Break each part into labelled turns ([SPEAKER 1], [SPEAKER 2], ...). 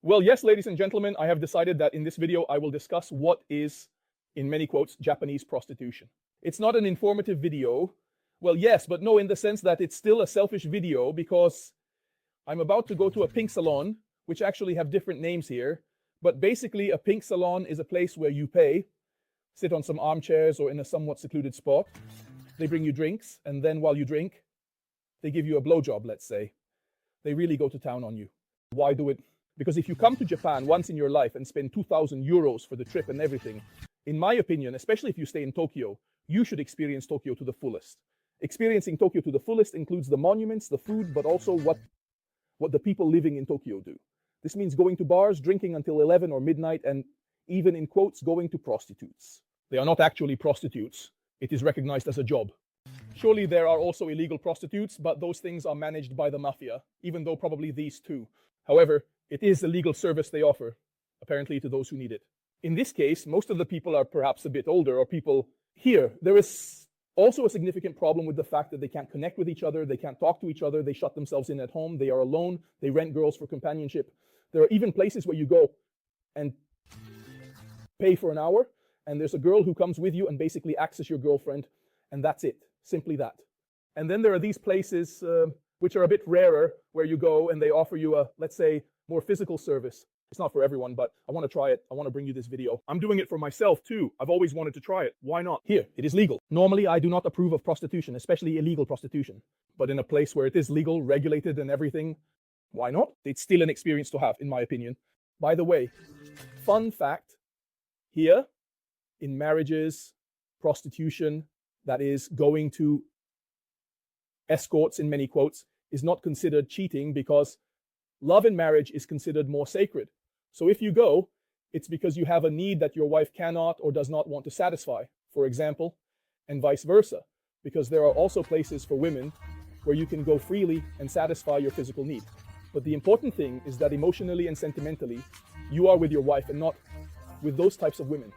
[SPEAKER 1] Well, yes, ladies and gentlemen, I have decided that in this video, I will discuss what is, in many quotes, Japanese prostitution. It's not an informative video. Well, yes, but no, in the sense that it's still a selfish video because I'm about to go to a pink salon, which actually have different names here. But basically, a pink salon is a place where you pay, sit on some armchairs or in a somewhat secluded spot. They bring you drinks, and then while you drink, they give you a blowjob, let's say. They really go to town on you. Why do it? Because if you come to Japan once in your life and spend 2,000 euros for the trip and everything, in my opinion, especially if you stay in Tokyo, you should experience Tokyo to the fullest. Experiencing Tokyo to the fullest includes the monuments, the food, but also what the people living in Tokyo do. This means going to bars, drinking until 11 or midnight, and even in quotes, going to prostitutes. They are not actually prostitutes. It is recognized as a job. Surely there are also illegal prostitutes, but those things are managed by the mafia, even though probably these too. However, it is a legal service they offer, apparently to those who need it. In this case, most of the people are perhaps a bit older or people here. There is also a significant problem with the fact that they can't connect with each other, they can't talk to each other, they shut themselves in at home, they are alone, they rent girls for companionship. There are even places where you go and pay for an hour, and there's a girl who comes with you and basically acts as your girlfriend, and that's it, simply that. And then there are these places which are a bit rarer, where you go and they offer you a, let's say, more physical service. It's not for everyone, but I want to try it. I want to bring you this video. I'm doing it for myself too. I've always wanted to try it. Why not? Here, it is legal. Normally, I do not approve of prostitution, especially illegal prostitution. But in a place where it is legal, regulated and everything, why not? It's still an experience to have, in my opinion. By the way, fun fact, here, in marriages, prostitution, that is going to escorts in many quotes, is not considered cheating because love in marriage is considered more sacred. So if you go, it's because you have a need that your wife cannot or does not want to satisfy, for example, and vice versa, because there are also places for women where you can go freely and satisfy your physical need. But the important thing is that emotionally and sentimentally, you are with your wife and not with those types of women.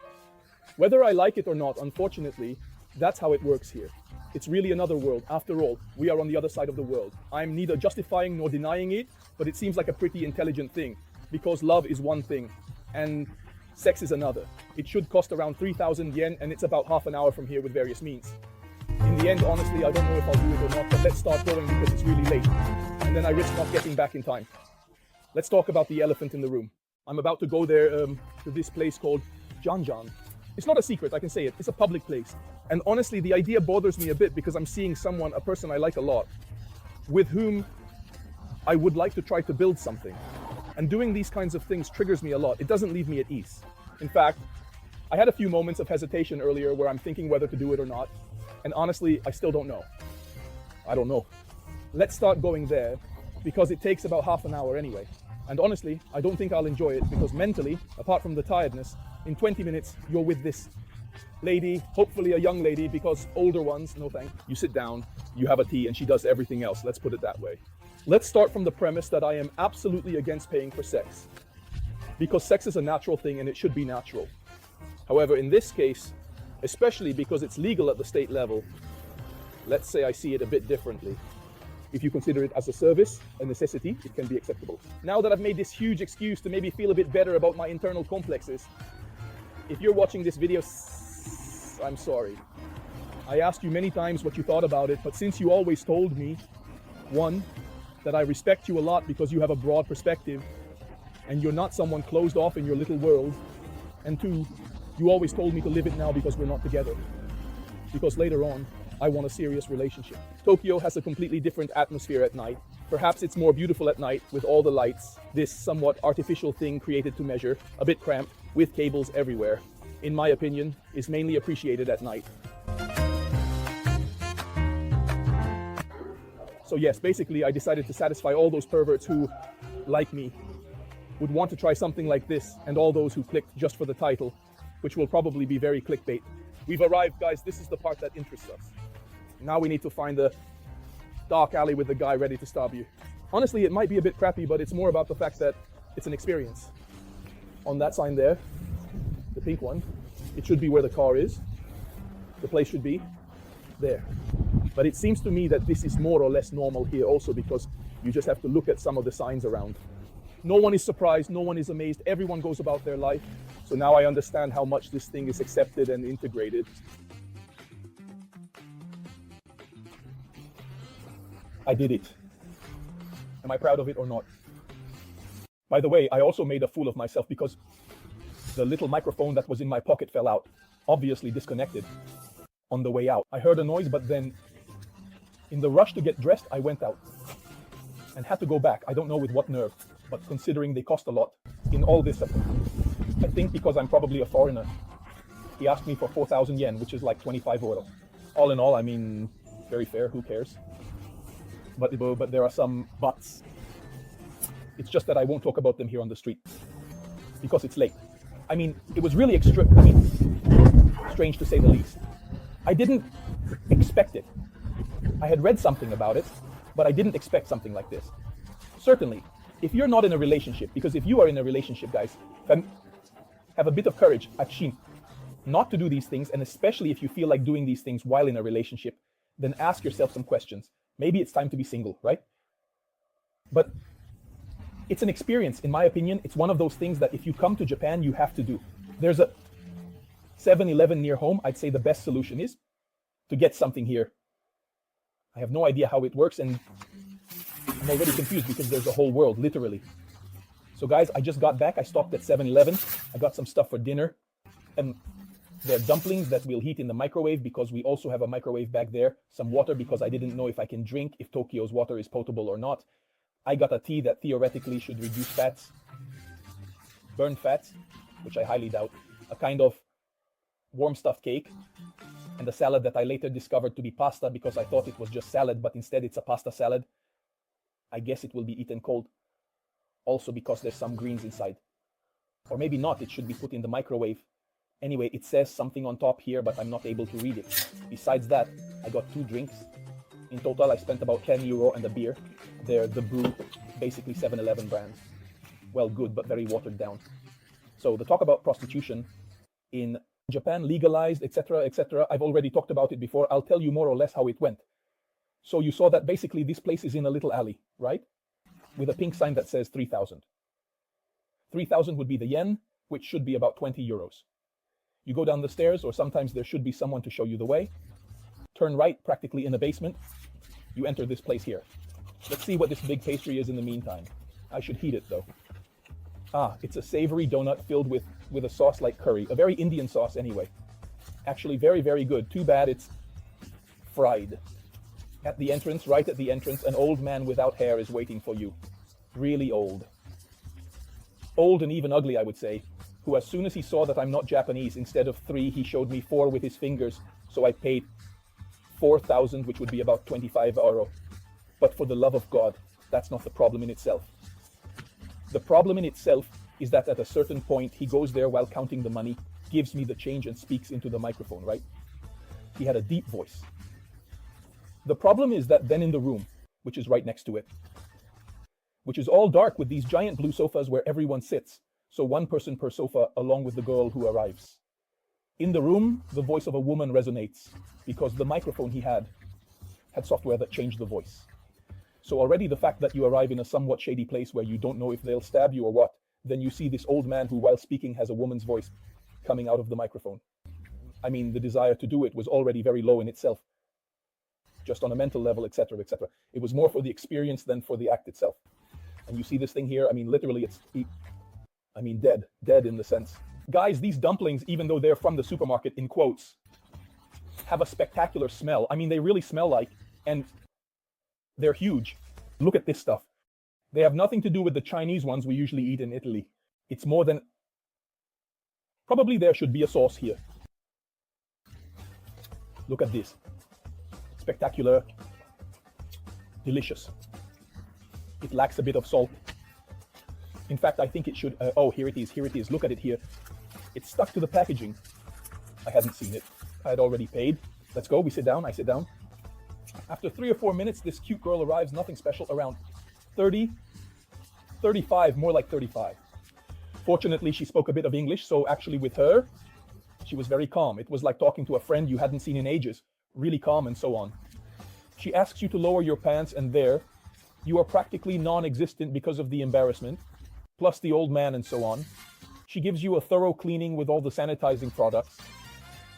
[SPEAKER 1] Whether I like it or not, unfortunately, that's how it works here. It's really another world. After all, we are on the other side of the world. I'm neither justifying nor denying it, but it seems like a pretty intelligent thing, because love is one thing and sex is another. It should cost around 3,000 yen, and it's about half an hour from here with various means. In the end, honestly, I don't know if I'll do it or not, but let's start going because it's really late, and then I risk not getting back in time. Let's talk about the elephant in the room. I'm about to go there to this place called Janjan. It's not a secret, I can say it. It's a public place. And honestly, the idea bothers me a bit because I'm seeing someone, a person I like a lot, with whom I would like to try to build something. And doing these kinds of things triggers me a lot. It doesn't leave me at ease. In fact, I had a few moments of hesitation earlier where I'm thinking whether to do it or not. And honestly, I still don't know. I don't know. Let's start going there because it takes about half an hour anyway. And honestly, I don't think I'll enjoy it because mentally, apart from the tiredness, in 20 minutes, you're with this lady, hopefully a young lady, because older ones, no thanks. You sit down, you have a tea, and she does everything else. Let's put it that way. Let's start from the premise that I am absolutely against paying for sex, because sex is a natural thing and it should be natural. However, in this case, especially because it's legal at the state level, let's say I see it a bit differently. If you consider it as a service, a necessity, it can be acceptable. Now that I've made this huge excuse to maybe feel a bit better about my internal complexes, if you're watching this video, I'm sorry. I asked you many times what you thought about it, but since you always told me, one, that I respect you a lot because you have a broad perspective and you're not someone closed off in your little world, and two, you always told me to live it now because we're not together. Because later on, I want a serious relationship. Tokyo has a completely different atmosphere at night. Perhaps it's more beautiful at night with all the lights, this somewhat artificial thing created to measure, a bit cramped, with cables everywhere. In my opinion, is mainly appreciated at night. So yes, basically I decided to satisfy all those perverts who, like me, would want to try something like this, and all those who clicked just for the title, which will probably be very clickbait. We've arrived, guys. This is the part that interests us. Now we need to find the dark alley with the guy ready to stab you. Honestly, it might be a bit crappy, but it's more about the fact that it's an experience. On that sign there, the pink one, it should be where the car is. The place should be there. But it seems to me that this is more or less normal here also, because you just have to look at some of the signs around. No one is surprised, no one is amazed, everyone goes about their life. So now I understand how much this thing is accepted and integrated. I did it. Am I proud of it or not? By the way, I also made a fool of myself because the little microphone that was in my pocket fell out, obviously disconnected. On the way out, I heard a noise, but then in the rush to get dressed, I went out and had to go back. I don't know with what nerve, but considering they cost a lot in all this, I think because I'm probably a foreigner, he asked me for 4,000 yen, which is like 25 euro. All in all, I mean, very fair, who cares? But there are some buts. It's just that I won't talk about them here on the street because it's late. I mean, it was really strange to say the least. I didn't expect it. I had read something about it, but I didn't expect something like this. Certainly, if you're not in a relationship, because if you are in a relationship, guys, have a bit of courage, action, not to do these things, and especially if you feel like doing these things while in a relationship, then ask yourself some questions. Maybe it's time to be single, right? But it's an experience, in my opinion. It's one of those things that if you come to Japan, you have to do. There's a 7-Eleven near home. I'd say the best solution is to get something here. I have no idea how it works, and I'm already confused because there's a whole world, literally. So guys, I just got back. I stopped at 7-Eleven. I got some stuff for dinner, and there are dumplings that we'll heat in the microwave because we also have a microwave back there. Some water because I didn't know if I can drink, if Tokyo's water is potable or not. I got a tea that theoretically should reduce fats, burn fats, which I highly doubt, a kind of warm stuffed cake, and a salad that I later discovered to be pasta because I thought it was just salad, but instead it's a pasta salad. I guess it will be eaten cold, also because there's some greens inside. Or maybe not, it should be put in the microwave. Anyway, it says something on top here, but I'm not able to read it. Besides that, I got 2 drinks. In total, I spent about 10 euro and a beer. They're the brew, basically 7-Eleven brands. Well, good, but very watered down. So the talk about prostitution in Japan, legalized, etc., etc. I've already talked about it before. I'll tell you more or less how it went. So you saw that basically this place is in a little alley, right? With a pink sign that says 3,000. 3,000 would be the yen, which should be about 20 euros. You go down the stairs, or sometimes there should be someone to show you the way. Turn right, practically in the basement. You enter this place here. Let's see what this big pastry is in the meantime. I should heat it though. Ah, it's a savory donut filled with a sauce like curry. A very Indian sauce anyway. Actually very, very good. Too bad it's fried. At the entrance, right at the entrance, an old man without hair is waiting for you. Really old. Old and even ugly, I would say. Who, as soon as he saw that I'm not Japanese, instead of 3, he showed me 4 with his fingers. So I paid 4,000, which would be about 25 euro. But for the love of God, that's not the problem in itself. The problem in itself is that at a certain point, he goes there while counting the money, gives me the change and speaks into the microphone, right? He had a deep voice. The problem is that then in the room, which is right next to it, which is all dark with these giant blue sofas where everyone sits, so 1 person per sofa along with the girl who arrives. In the room, the voice of a woman resonates because the microphone he had software that changed the voice. So already the fact that you arrive in a somewhat shady place where you don't know if they'll stab you or what, then you see this old man who, while speaking, has a woman's voice coming out of the microphone. I mean, the desire to do it was already very low in itself, just on a mental level, etc., etc. It was more for the experience than for the act itself. And you see this thing here, I mean, literally it's, dead in the sense. Guys, these dumplings, even though they're from the supermarket, in quotes, have a spectacular smell. I mean, they really smell like, and they're huge. Look at this stuff. They have nothing to do with the Chinese ones we usually eat in Italy. It's more than... Probably there should be a sauce here. Look at this. Spectacular. Delicious. It lacks a bit of salt. In fact, I think it should... oh, here it is. Look at it here. It's stuck to the packaging. I hadn't seen it. I had already paid. Let's go. We sit down. I sit down. After 3 or 4 minutes, this cute girl arrives. Nothing special. Around 30, 35, more like 35. Fortunately, she spoke a bit of English, so actually with her, she was very calm. It was like talking to a friend you hadn't seen in ages. Really calm and so on. She asks you to lower your pants, and there, you are practically non-existent because of the embarrassment. plus the old man and so on. She gives you a thorough cleaning with all the sanitizing products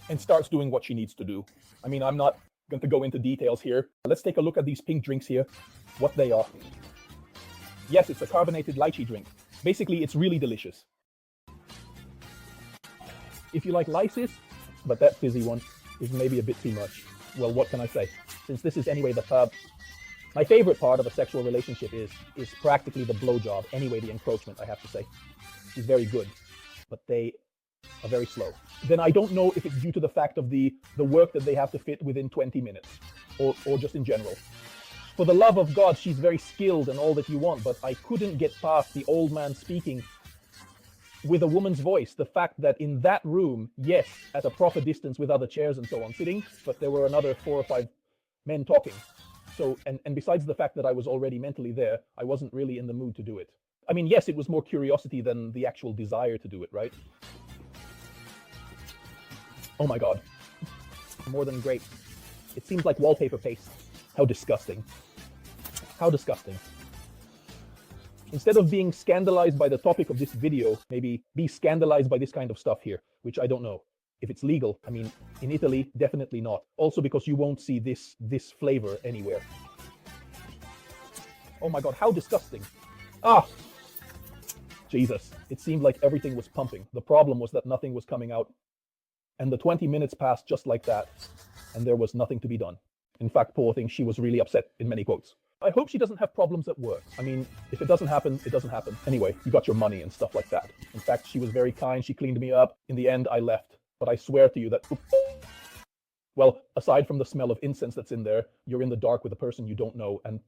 [SPEAKER 1] and starts doing what she needs to do. I mean, I'm not going to go into details here. Let's take a look at these pink drinks here, what they are. Yes, it's a carbonated lychee drink. Basically, it's really delicious. If you like lysis, but that fizzy one is maybe a bit too much. Well, what can I say? Since this is anyway the pub, my favorite part of a sexual relationship is practically the blowjob. Anyway, the encroachment, I have to say, is very good, but they are very slow. Then I don't know if it's due to the fact of the work that they have to fit within 20 minutes, or just in general. For the love of God, she's very skilled and all that you want, but I couldn't get past the old man speaking with a woman's voice. The fact that in that room, yes, at a proper distance with other chairs and so on sitting, but there were another 4 or 5 men talking. So, and besides the fact that I was already mentally there, I wasn't really in the mood to do it. I mean, yes, it was more curiosity than the actual desire to do it, right? Oh my God. More than great. It seems like wallpaper paste. How disgusting. How disgusting. Instead of being scandalized by the topic of this video, maybe be scandalized by this kind of stuff here, which I don't know if it's legal. I mean, in Italy, definitely not. Also because you won't see this flavor anywhere. Oh my God, how disgusting. Ah! Jesus, it seemed like everything was pumping. The problem was that nothing was coming out. And the 20 minutes passed just like that, and there was nothing to be done. In fact, poor thing, she was really upset in many quotes. I hope she doesn't have problems at work. I mean, if it doesn't happen, it doesn't happen. Anyway, you got your money and stuff like that. In fact, she was very kind. She cleaned me up. In the end, I left. But I swear to you that, well, aside from the smell of incense that's in there, you're in the dark with a person you don't know and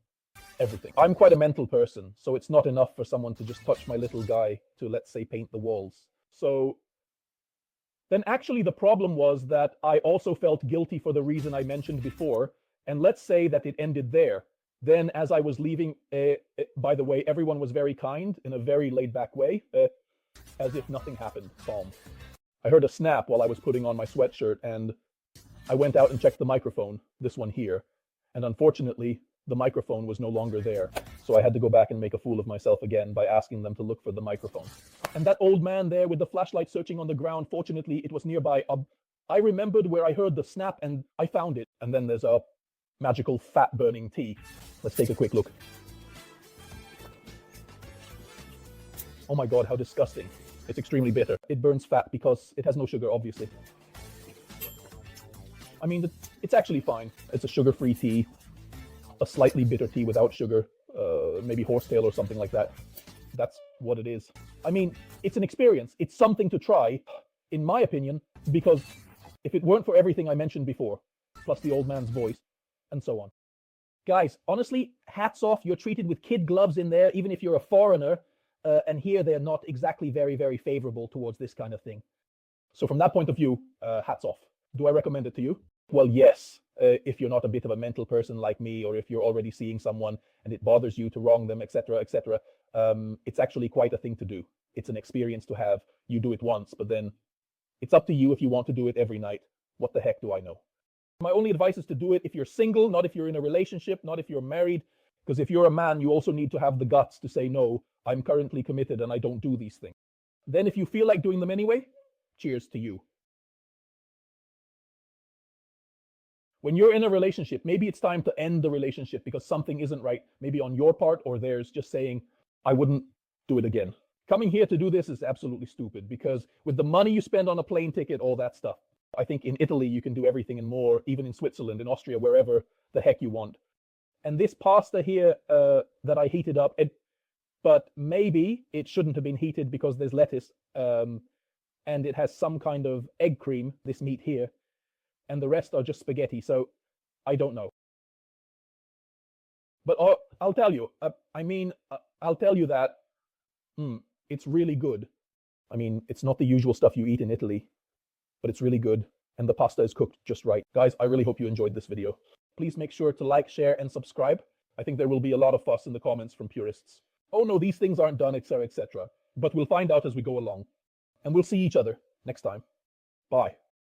[SPEAKER 1] everything. I'm quite a mental person, so it's not enough for someone to just touch my little guy to, let's say, paint the walls. So then actually the problem was that I also felt guilty for the reason I mentioned before. And let's say that it ended there. Then as I was leaving, by the way, everyone was very kind in a very laid-back way, as if nothing happened. Calm. I heard a snap while I was putting on my sweatshirt, and I went out and checked the microphone, this one here. And unfortunately, the microphone was no longer there. So I had to go back and make a fool of myself again by asking them to look for the microphone. And that old man there with the flashlight searching on the ground, fortunately, it was nearby. I remembered where I heard the snap, and I found it. And then there's a magical fat-burning tea. Let's take a quick look. Oh my God, how disgusting. It's extremely bitter. It burns fat because it has no sugar, obviously. I mean, it's actually fine. It's a sugar-free tea, a slightly bitter tea without sugar, maybe horsetail or something like that. That's what it is. I mean, it's an experience. It's something to try, in my opinion, because if it weren't for everything I mentioned before, plus the old man's voice, and so on. Guys, honestly, hats off. You're treated with kid gloves in there, even if you're a foreigner. And here they're not exactly very, very favorable towards this kind of thing. So from that point of view, hats off. Do I recommend it to you? Well, yes. If you're not a bit of a mental person like me, or if you're already seeing someone and it bothers you to wrong them, etc., etc., it's actually quite a thing to do. It's an experience to have. You do it once, but then it's up to you if you want to do it every night. What the heck do I know? My only advice is to do it if you're single, not if you're in a relationship, not if you're married. Because if you're a man, you also need to have the guts to say, no, I'm currently committed and I don't do these things. Then if you feel like doing them anyway, cheers to you. When you're in a relationship, maybe it's time to end the relationship because something isn't right, maybe on your part or theirs, just saying, I wouldn't do it again. Coming here to do this is absolutely stupid because with the money you spend on a plane ticket, all that stuff, I think in Italy you can do everything and more, even in Switzerland, in Austria, wherever the heck you want. And this pasta here that I heated up, but maybe it shouldn't have been heated because there's lettuce and it has some kind of egg cream, this meat here, and the rest are just spaghetti. So I don't know. But I'll tell you, I'll tell you that it's really good. I mean, it's not the usual stuff you eat in Italy, but it's really good. And the pasta is cooked just right. Guys, I really hope you enjoyed this video. Please make sure to like, share, and subscribe. I think there will be a lot of fuss in the comments from purists. Oh no, these things aren't done, etc., etc. But we'll find out as we go along. And we'll see each other next time. Bye.